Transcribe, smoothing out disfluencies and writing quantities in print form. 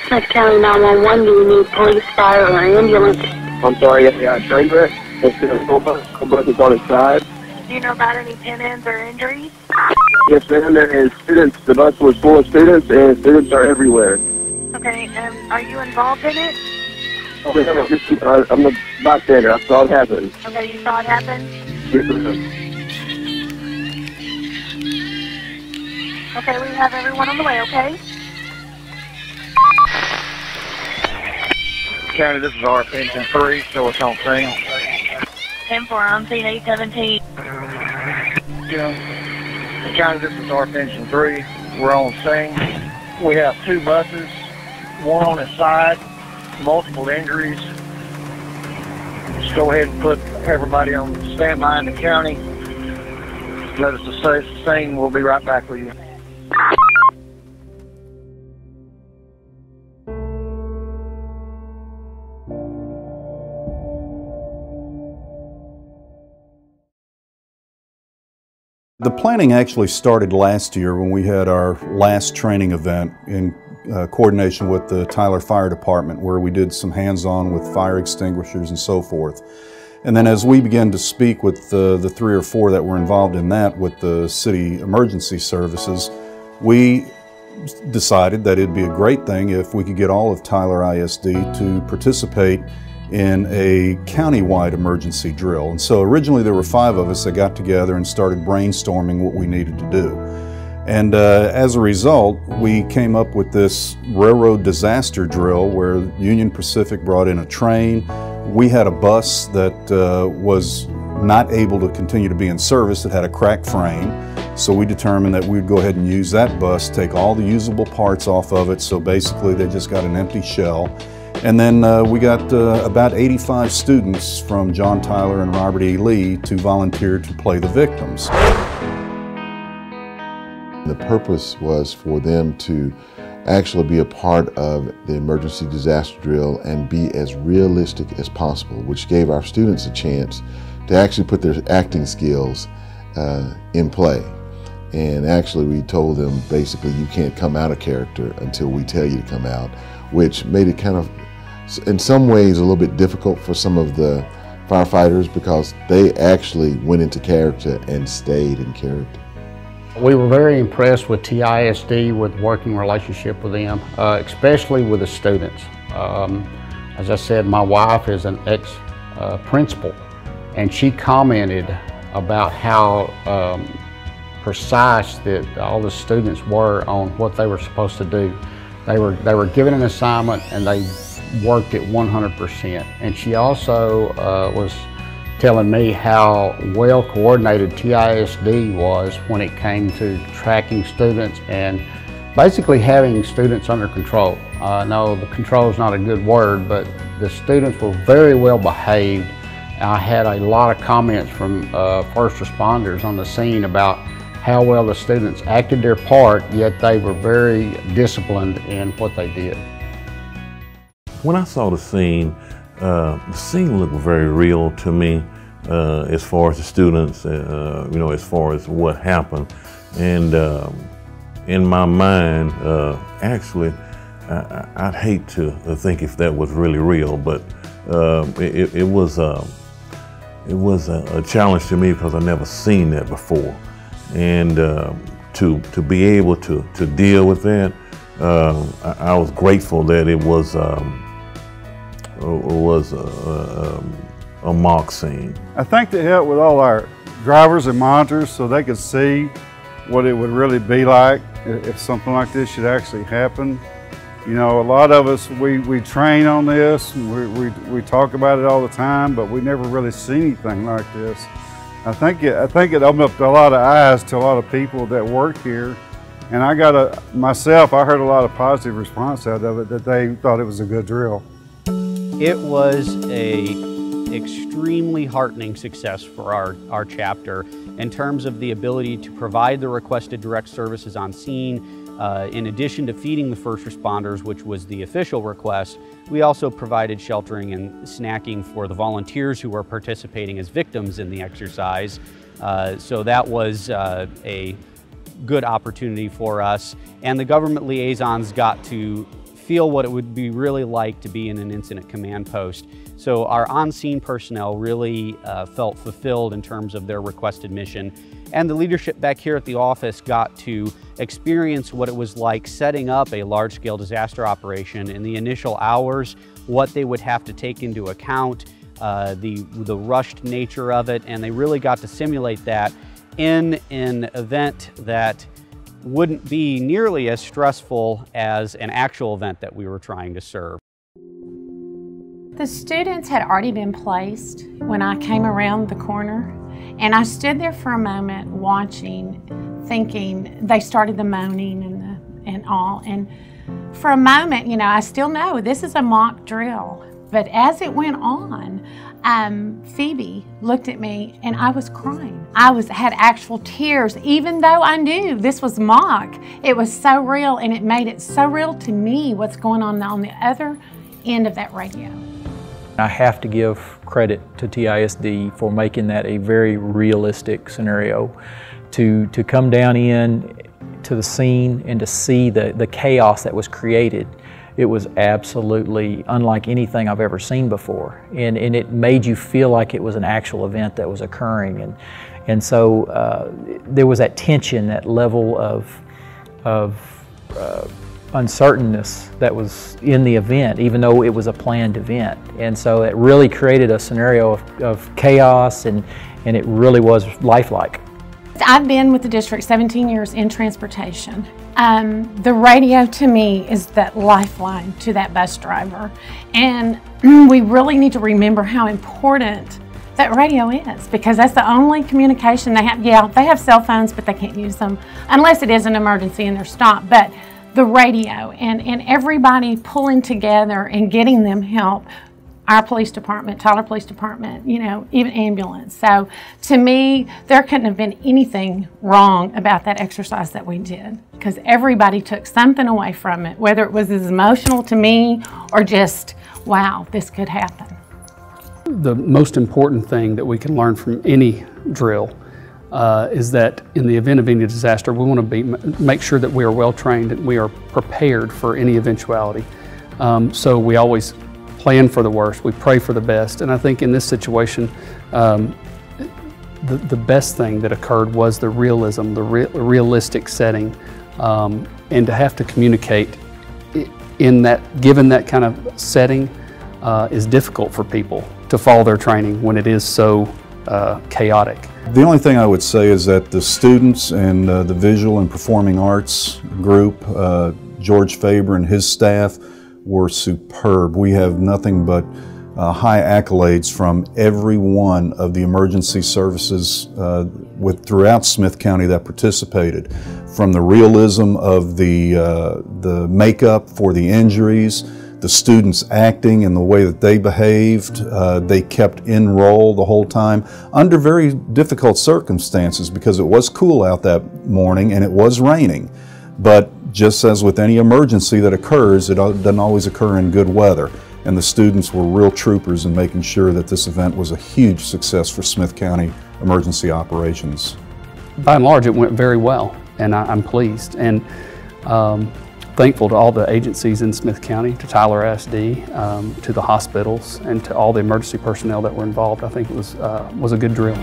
County 911, do you need police, fire, or ambulance? I'm sorry, yes, I got a train wreck. It's a school bus is on its side. Do you know about any pin-ins or injuries? Yes, ma'am, there is students. The bus was full of students, and students are everywhere. Okay, and are you involved in it? Oh, I'm the bystander. I saw it happen. Okay, you saw it happen? Yes, ma'am. Okay, we have everyone on the way, okay? County, this is our engine 3, so it's on scene. 10-4 on scene 817. County, this is our engine 3. We're on scene. We have 2 buses, one on its side, multiple injuries. Just go ahead and put everybody on standby in the county. Let us assess the scene. We'll be right back with you. The planning actually started last year when we had our last training event in coordination with the Tyler Fire Department, where we did some hands-on with fire extinguishers and so forth. And then as we began to speak with the 3 or 4 that were involved in that with the city emergency services, we decided that it'd be a great thing if we could get all of Tyler ISD to participate in a county-wide emergency drill. And so originally there were 5 of us that got together and started brainstorming what we needed to do. And as a result, we came up with this railroad disaster drill where Union Pacific brought in a train. We had a bus that was not able to continue to be in service. It had a cracked frame. So we determined that we'd go ahead and use that bus, take all the usable parts off of it. So basically they just got an empty shell. And then we got about 85 students from John Tyler and Robert E. Lee to volunteer to play the victims. The purpose was for them to actually be a part of the emergency disaster drill and be as realistic as possible, which gave our students a chance to actually put their acting skills in play. And actually we told them basically you can't come out of character until we tell you to come out, which made it kind of, in some ways, a little bit difficult for some of the firefighters because they actually went into character and stayed in character. We were very impressed with TISD, with working relationship with them, especially with the students. As I said, my wife is an ex-principal, and she commented about how precise that all the students were on what they were supposed to do. They were given an assignment and they worked it 100%. And she also was telling me how well coordinated TISD was when it came to tracking students and basically having students under control. No, the control is not a good word, but the students were very well behaved. I had a lot of comments from first responders on the scene about how well the students acted their part, yet they were very disciplined in what they did. When I saw the scene looked very real to me as far as the students, you know, as far as what happened. And in my mind, actually, I'd hate to think if that was really real, but it was a challenge to me because I've never seen that before. And to be able to deal with that, I was grateful that it was a mock scene. I think they helped with all our drivers and monitors so they could see what it would really be like if something like this should actually happen. You know, a lot of us, we train on this, we talk about it all the time, but we never really see anything like this. I think it opened up a lot of eyes to a lot of people that work here. And I heard a lot of positive response out of it, that they thought it was a good drill. It was an extremely heartening success for our chapter in terms of the ability to provide the requested direct services on scene. In addition to feeding the first responders, which was the official request, we also provided sheltering and snacking for the volunteers who were participating as victims in the exercise. So that was a good opportunity for us. And the government liaisons got to feel what it would be really like to be in an incident command post. So our on-scene personnel really felt fulfilled in terms of their requested mission. And the leadership back here at the office got to experience what it was like setting up a large-scale disaster operation in the initial hours, what they would have to take into account, the rushed nature of it, and they really got to simulate that in an event that wouldn't be nearly as stressful as an actual event that we were trying to serve. The students had already been placed when I came around the corner, and I stood there for a moment watching, thinking. They started the moaning and all, and for a moment, you know, I still know this is a mock drill, but as it went on, Phoebe looked at me and I was crying. I had actual tears, even though I knew this was mock. It was so real, and it made it so real to me what's going on the other end of that radio. I have to give credit to TISD for making that a very realistic scenario. To come down in to the scene and to see the chaos that was created, it was absolutely unlike anything I've ever seen before. And it made you feel like it was an actual event that was occurring. And so there was that tension, that level of uncertainness that was in the event, even though it was a planned event. And so it really created a scenario of chaos, and it really was lifelike. I've been with the district 17 years in transportation. The radio to me is that lifeline to that bus driver. And we really need to remember how important that radio is, because that's the only communication they have. Yeah, they have cell phones, but they can't use them unless it is an emergency and they're stopped. But the radio and everybody pulling together and getting them help. Our police department, Tyler Police Department, you know, even ambulance. So to me, there couldn't have been anything wrong about that exercise that we did, because everybody took something away from it, whether it was as emotional to me or just, wow, this could happen. The most important thing that we can learn from any drill is that in the event of any disaster, we want to make sure that we are well trained and we are prepared for any eventuality. So we always plan for the worst, we pray for the best, and I think in this situation, the best thing that occurred was the realism, the realistic setting, and to have to communicate in that, given that kind of setting, is difficult for people to follow their training when it is so chaotic. The only thing I would say is that the students and the visual and performing arts group, George Faber and his staff, were superb. We have nothing but high accolades from every one of the emergency services throughout Smith County that participated. From the realism of the makeup for the injuries, the students acting and the way that they behaved. They kept in roll the whole time under very difficult circumstances, because it was cool out that morning and it was raining. But just as with any emergency that occurs, it doesn't always occur in good weather. And the students were real troopers in making sure that this event was a huge success for Smith County emergency operations. By and large, it went very well, and I'm pleased. And thankful to all the agencies in Smith County, to Tyler ISD, to the hospitals, and to all the emergency personnel that were involved. I think it was a good drill.